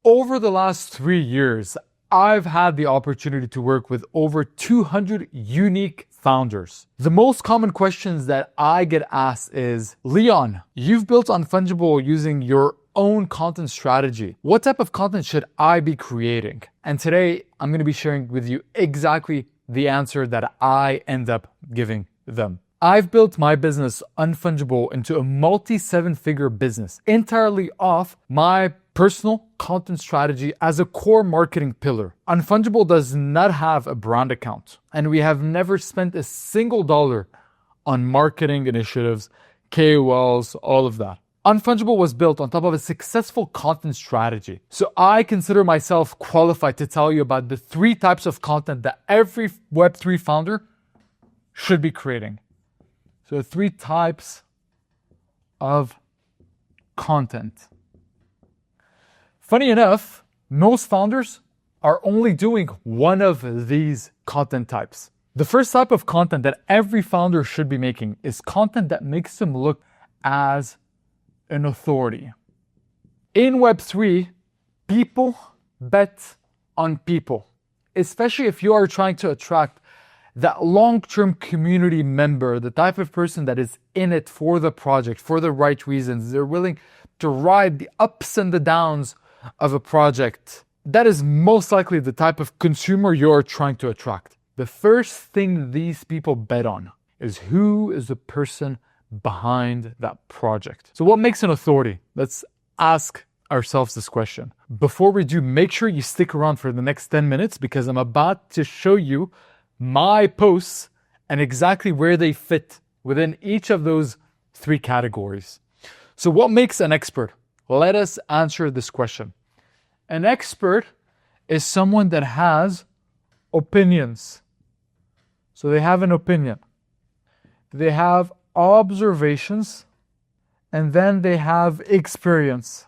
Over the last 3 years, I've had the opportunity to work with over 200 unique founders. The most common questions that I get asked is, Leon, you've built Unfungible using your own content strategy. What type of content should I be creating? And today, I'm going to be sharing with you exactly the answer that I end up giving them. I've built my business Unfungible into a multi-7-figure business entirely off my personal content strategy as a core marketing pillar. Unfungible does not have a brand account, and we have never spent a single dollar on marketing initiatives, KOLs, all of that. Unfungible was built on top of a successful content strategy. So I consider myself qualified to tell you about the 3 types of content that every Web3 founder should be creating. So 3 types of content. Funny enough, most founders are only doing one of these content types. The first type of content that every founder should be making is content that makes them look as an authority. In Web3, people bet on people, especially if you are trying to attract that long-term community member, the type of person that is in it for the project, for the right reasons. They're willing to ride the ups and the downs of a project. That is most likely the type of consumer you're trying to attract. The first thing these people bet on is who is the person behind that project. So what makes an authority? Let's ask ourselves this question. Before we do, make sure you stick around for the next 10 minutes because I'm about to show you my posts and exactly where they fit within each of those 3 categories. So what makes an expert? Let us answer this question. An expert is someone that has opinions. So they have an opinion. They have observations, and then they have experience.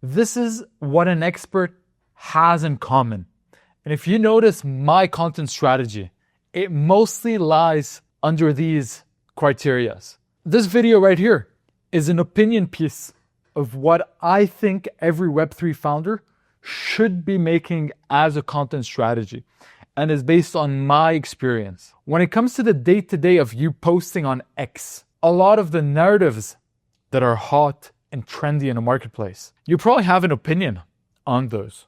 This is what an expert has in common. And if you notice my content strategy, it mostly lies under these criteria. This video right here is an opinion piece of what I think every Web3 founder should be making as a content strategy, and is based on my experience. When it comes to the day-to-day of you posting on X, a lot of the narratives that are hot and trendy in a marketplace, you probably have an opinion on those.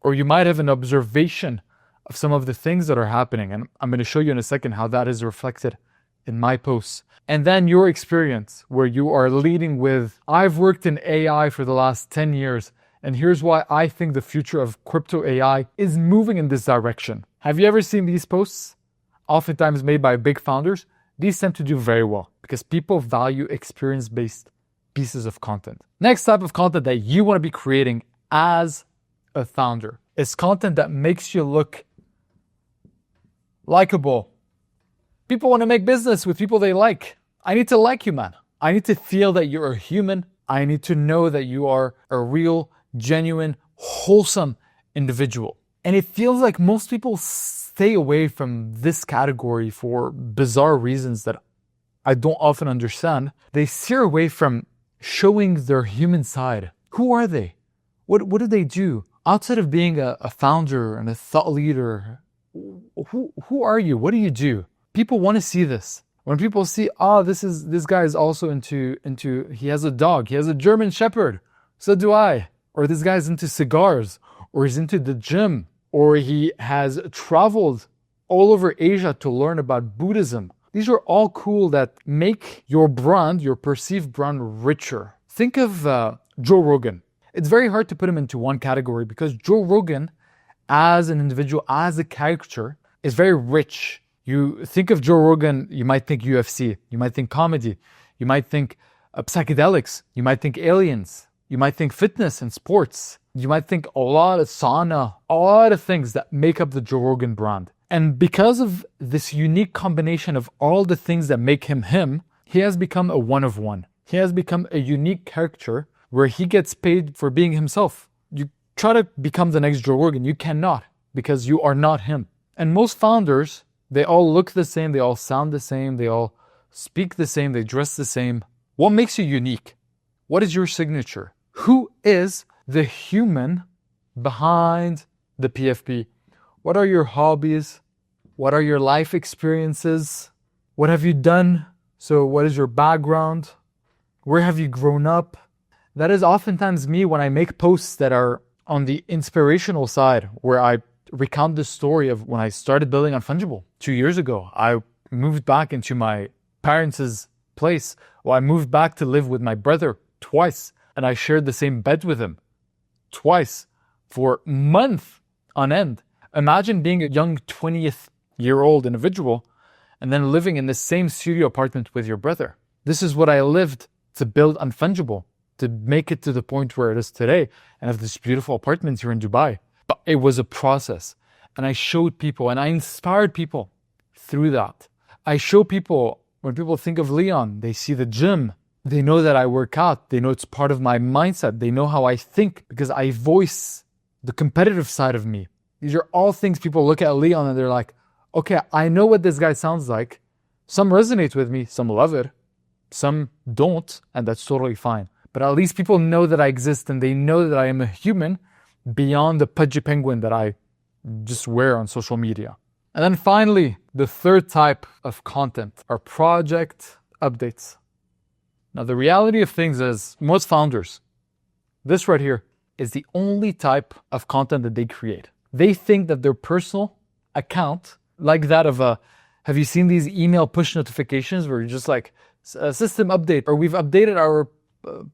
Or you might have an observation of some of the things that are happening. And I'm going to show you in a second how that is reflected in my posts. And then your experience where you are leading with, I've worked in AI for the last 10 years. And here's why I think the future of crypto AI is moving in this direction. Have you ever seen these posts? Oftentimes made by big founders. These tend to do very well because people value experience-based pieces of content. Next type of content that you want to be creating as a founder is content that makes you look likable. People want to make business with people they like. I need to like you, man. I need to feel that you're a human. I need to know that you are a real, genuine, wholesome individual. And it feels like most people stay away from this category for bizarre reasons that I don't often understand. They steer away from showing their human side. Who are they? What do they do? Outside of being a founder and a thought leader, who are you? What do you do? People want to see this. When people see, this guy is also into, he has a dog, he has a German Shepherd, so do I. Or this guy's into cigars, or he's into the gym, or he has traveled all over Asia to learn about Buddhism. These are all cool that make your brand, your perceived brand, richer. Think of Joe Rogan. It's very hard to put him into one category because Joe Rogan, as an individual, as a character, is very rich. You think of Joe Rogan, you might think UFC, you might think comedy, you might think psychedelics, you might think aliens, you might think fitness and sports, you might think a lot of sauna, a lot of things that make up the Joe Rogan brand. And because of this unique combination of all the things that make him him, he has become a one of one. He has become a unique character where he gets paid for being himself. You try to become the next Joe Rogan, you cannot because you are not him. And most founders, they all look the same, they all sound the same, they all speak the same, they dress the same. What makes you unique? What is your signature? Who is the human behind the PFP? What are your hobbies? What are your life experiences? What have you done? So what is your background? Where have you grown up? That is oftentimes me when I make posts that are on the inspirational side, where I recount the story of when I started building Unfungible 2 years ago. I moved back into my parents' place. Well, I moved back to live with my brother twice, and I shared the same bed with him twice for months on end. Imagine being a young 20th-year-old individual and then living in the same studio apartment with your brother. This is what I lived to build Unfungible, to make it to the point where it is today and have this beautiful apartment here in Dubai. But it was a process. And I showed people and I inspired people through that. I show people, when people think of Leon, they see the gym. They know that I work out. They know it's part of my mindset. They know how I think because I voice the competitive side of me. These are all things people look at Leon and they're like, okay, I know what this guy sounds like. Some resonate with me, some love it, some don't, and that's totally fine. But at least people know that I exist and they know that I am a human beyond the pudgy penguin that I just wear on social media. And then finally, the third type of content are project updates. Now, the reality of things is most founders, this right here is the only type of content that they create. They think that their personal account, like that of have you seen these email push notifications where you're just like, system update, or we've updated our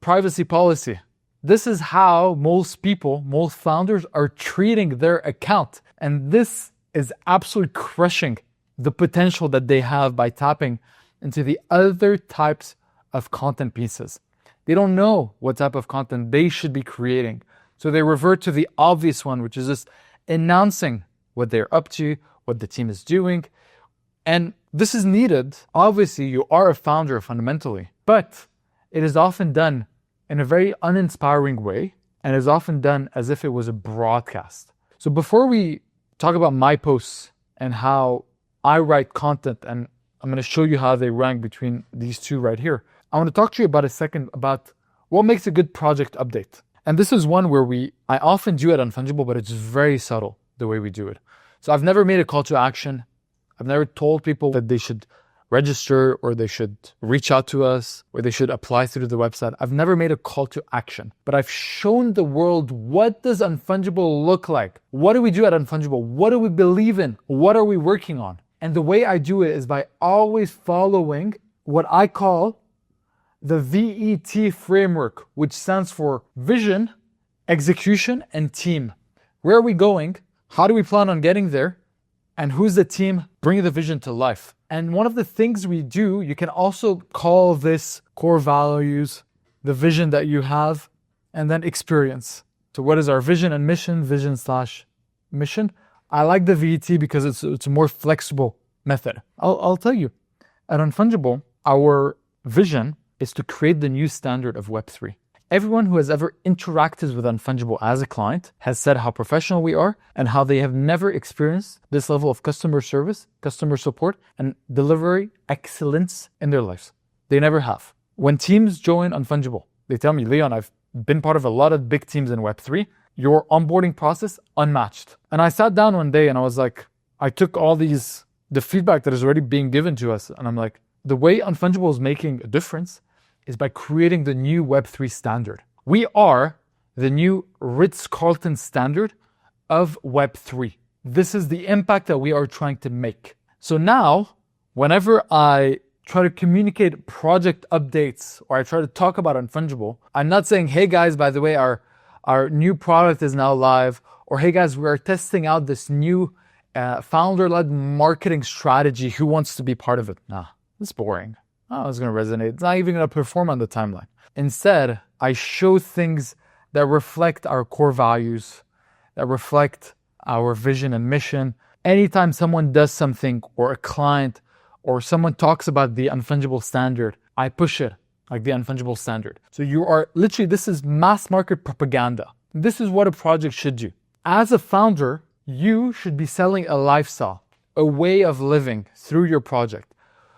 privacy policy. This is how most people, most founders are treating their account. And this is absolutely crushing the potential that they have by tapping into the other types of content pieces. They don't know what type of content they should be creating. So they revert to the obvious one, which is just announcing what they're up to, what the team is doing. And this is needed. Obviously, you are a founder fundamentally, but it is often done in a very uninspiring way and is often done as if it was a broadcast. So before we talk about my posts and how I write content, and I'm going to show you how they rank between these two right here, I want to talk to you about a second about what makes a good project update. And this is one where I often do it on Fungible, but it's very subtle the way we do it. So I've never made a call to action. I've never told people that they should register or they should reach out to us or they should apply through the website. I've never made a call to action, but I've shown the world what does Unfungible look like? What do we do at Unfungible? What do we believe in? What are we working on? And the way I do it is by always following what I call the VET framework, which stands for vision, execution, and team. Where are we going? How do we plan on getting there? And who's the team bringing the vision to life? And one of the things we do, you can also call this core values, the vision that you have, and then experience. So what is our vision and mission? Vision/mission. I like the VET because it's a more flexible method. I'll tell you, at Unfungible, our vision is to create the new standard of Web3. Everyone who has ever interacted with Unfungible as a client has said how professional we are and how they have never experienced this level of customer service, customer support, and delivery excellence in their lives. They never have. When teams join Unfungible, they tell me, Leon, I've been part of a lot of big teams in Web3. Your onboarding process, unmatched. And I sat down one day and I was like, I took all the feedback that is already being given to us. And I'm like, the way Unfungible is making a difference is by creating the new Web3 standard. We are the new Ritz-Carlton standard of Web3. This is the impact that we are trying to make. So now, whenever I try to communicate project updates or I try to talk about Unfungible, I'm not saying, hey guys, by the way, our new product is now live, or hey guys, we're testing out this new founder-led marketing strategy. Who wants to be part of it? Nah, it's boring. Oh, it's going to resonate. It's not even going to perform on the timeline. Instead, I show things that reflect our core values, that reflect our vision and mission. Anytime someone does something or a client or someone talks about the Unfungible standard, I push it like the Unfungible standard. So you are literally, this is mass market propaganda. This is what a project should do. As a founder, you should be selling a lifestyle, a way of living through your project.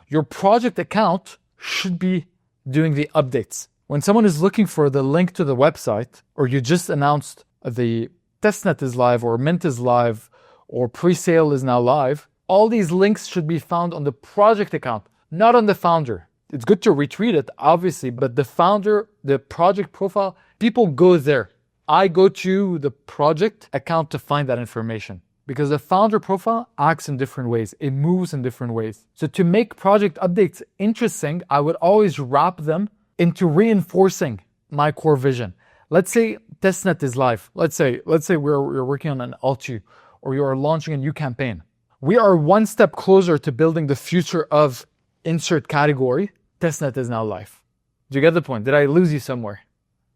Your project account should be doing the updates. When someone is looking for the link to the website, or you just announced the testnet is live, or mint is live, or pre-sale is now live, all these links should be found on the project account, not on the founder. It's good to retweet it, obviously, but the founder, the project profile, people go there. I go to the project account to find that information because the founder profile acts in different ways. It moves in different ways. So to make project updates interesting, I would always wrap them into reinforcing my core vision. Let's say testnet is live. Let's say we're working on an L2 or you are launching a new campaign. We are one step closer to building the future of insert category. Testnet is now live. Do you get the point? Did I lose you somewhere?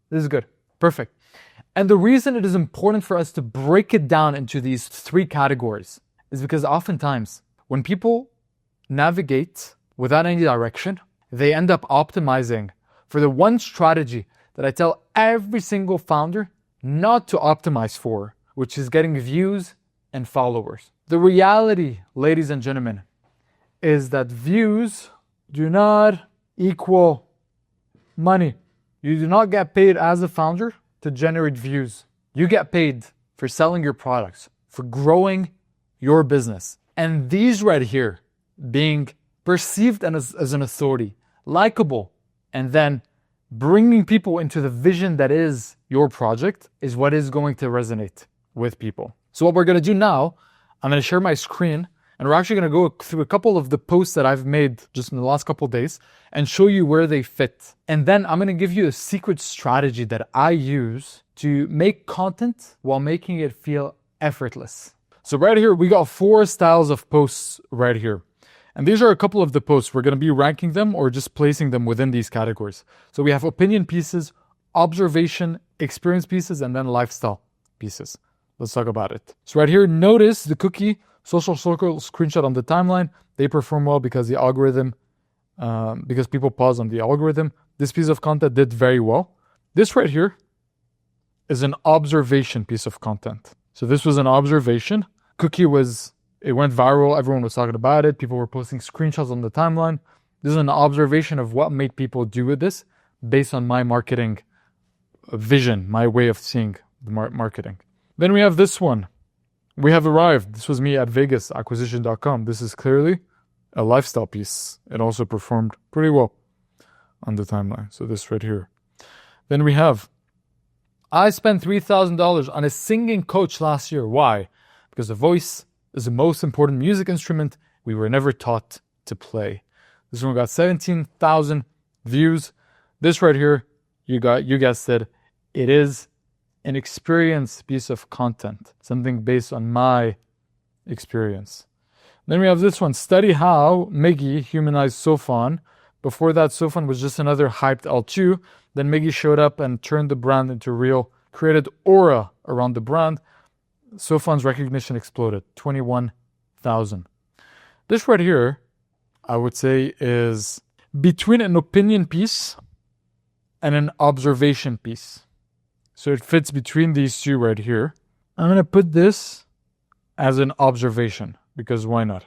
This is good. Perfect. And the reason it is important for us to break it down into these three categories is because oftentimes when people navigate without any direction, they end up optimizing for the one strategy that I tell every single founder not to optimize for, which is getting views and followers. The reality, ladies and gentlemen, is that views do not equal money. You do not get paid as a founder to generate views. You get paid for selling your products, for growing your business. And these right here, being perceived as an authority, likable, and then bringing people into the vision that is your project is what is going to resonate with people. So what we're going to do now, I'm going to share my screen and we're actually going to go through a couple of the posts that I've made just in the last couple of days and show you where they fit. And then I'm going to give you a secret strategy that I use to make content while making it feel effortless. So right here, we got 4 styles of posts right here. And these are a couple of the posts. We're going to be ranking them or just placing them within these categories. So we have opinion pieces, observation, experience pieces, and then lifestyle pieces. Let's talk about it. So right here, notice the cookie, social circle screenshot on the timeline. They perform well because the algorithm, because people pause on the algorithm. This piece of content did very well. This right here is an observation piece of content. So this was an observation. Cookie it went viral. Everyone was talking about it. People were posting screenshots on the timeline. This is an observation of what made people do with this based on my marketing vision, my way of seeing the marketing. Then we have this one. We have arrived. This was me at vegasacquisition.com. This is clearly a lifestyle piece. It also performed pretty well on the timeline. So this right here. Then we have, I spent $3,000 on a singing coach last year. Why? Because the voice is the most important music instrument we were never taught to play. This one got 17,000 views. This right here, you guessed it. It is an experience piece of content, something based on my experience. Then we have this one, study how Miggy humanized Sofan. Before that, Sofan was just another hyped L2. Then Miggy showed up and turned the brand into real, created aura around the brand. Sofan's recognition exploded, 21,000. This right here, I would say, is between an opinion piece and an observation piece. So it fits between these two right here. I'm going to put this as an observation because why not?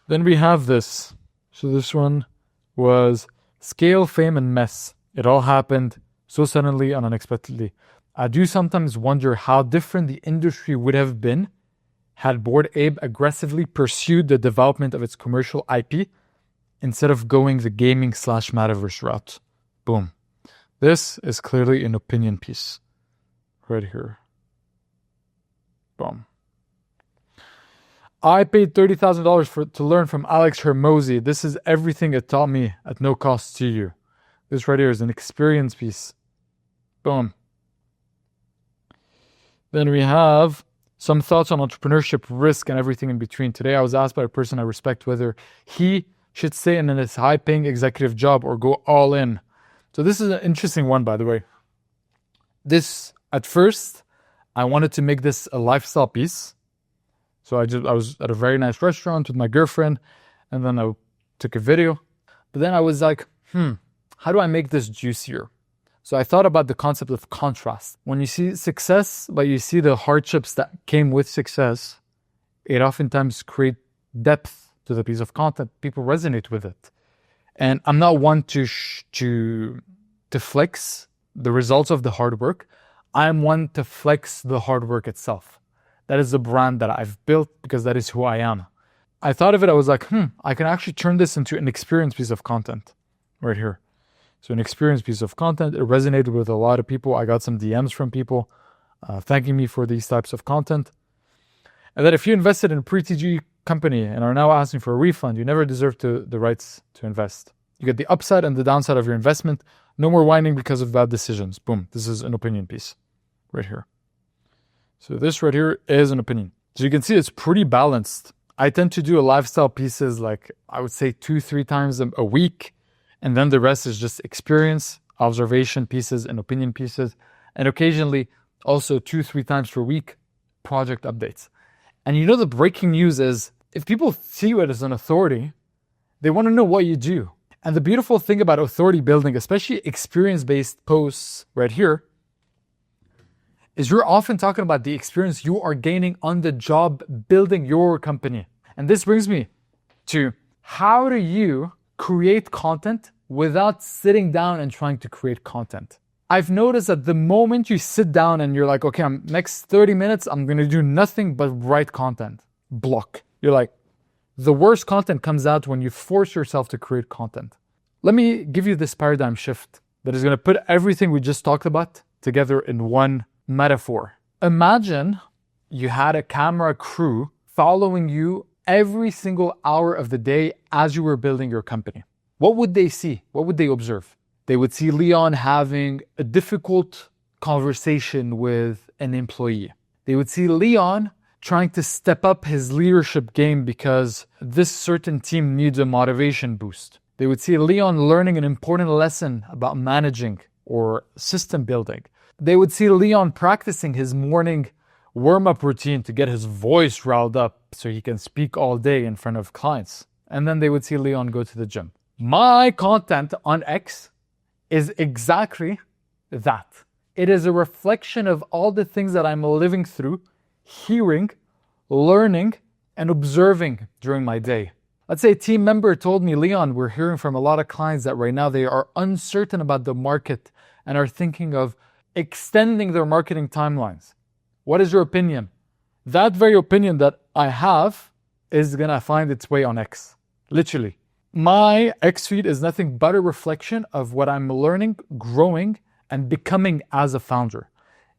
Then we have this. So this one was scale, fame, and mess. It all happened so suddenly and unexpectedly. I do sometimes wonder how different the industry would have been had Bored Ape aggressively pursued the development of its commercial IP instead of going the gaming/metaverse route. Boom. This is clearly an opinion piece right here. Boom. I paid $30,000 to learn from Alex Hermosi. This is everything it taught me at no cost to you. This right here is an experience piece. Boom. Then we have some thoughts on entrepreneurship, risk, and everything in between. Today I was asked by a person I respect whether he should stay in his high-paying executive job or go all in. So this is an interesting one, by the way. This, at first, I wanted to make this a lifestyle piece. So I was at a very nice restaurant with my girlfriend, and then I took a video. But then I was like, how do I make this juicier? So I thought about the concept of contrast. When you see success, but you see the hardships that came with success, it oftentimes creates depth to the piece of content. People resonate with it. And I'm not one to flex the results of the hard work. I'm one to flex the hard work itself. That is the brand that I've built because that is who I am. I thought of it, I was like, I can actually turn this into an experience piece of content right here. So an experience piece of content, it resonated with a lot of people. I got some DMs from people thanking me for these types of content. And that if you invested in a pre-TG company and are now asking for a refund, you never deserve the rights to invest. You get the upside and the downside of your investment. No more whining because of bad decisions. Boom. This is an opinion piece right here. So this right here is an opinion. So you can see it's pretty balanced. I tend to do a lifestyle pieces like I would say 2-3 times a week. And then the rest is just experience, observation pieces, and opinion pieces. And occasionally also 2-3 times per week, project updates. And you know, the breaking news is if people see you as an authority, they want to know what you do. And the beautiful thing about authority building, especially experience-based posts right here, is you're often talking about the experience you are gaining on the job building your company. And this brings me to how do you create content without sitting down and trying to create content? I've noticed that the moment you sit down and you're like, okay, next 30 minutes, I'm going to do nothing but write content. Block. You're like, the worst content comes out when you force yourself to create content. Let me give you this paradigm shift that is going to put everything we just talked about together in one metaphor. Imagine you had a camera crew following you every single hour of the day as you were building your company. What would they see? What would they observe? They would see Leon having a difficult conversation with an employee. They would see Leon trying to step up his leadership game because this certain team needs a motivation boost. They would see Leon learning an important lesson about managing or system building. They would see Leon practicing his morning warm-up routine to get his voice riled up so he can speak all day in front of clients. And then they would see Leon go to the gym. My content on X is exactly that. It is a reflection of all the things that I'm living through, hearing, learning, and observing during my day. Let's say a team member told me, Leon, we're hearing from a lot of clients that right now they are uncertain about the market and are thinking of extending their marketing timelines. What is your opinion? That very opinion that I have is going to find its way on X. Literally. My X feed is nothing but a reflection of what I'm learning, growing, and becoming as a founder.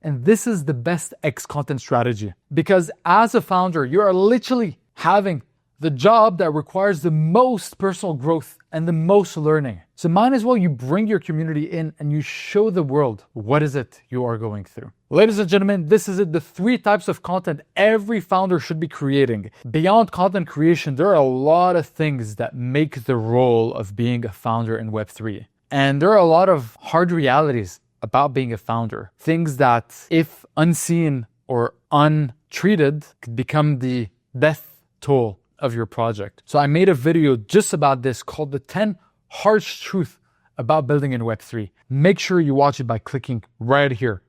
And this is the best X content strategy. Because as a founder, you are literally having the job that requires the most personal growth and the most learning. So might as well you bring your community in and you show the world what is it you are going through. Ladies and gentlemen, this is it. The 3 types of content every founder should be creating. Beyond content creation, there are a lot of things that make the role of being a founder in Web3. And there are a lot of hard realities about being a founder. Things that, if unseen or untreated, could become the death toll of your project. So I made a video just about this called the 10 harsh truths about building in Web3. Make sure you watch it by clicking right here.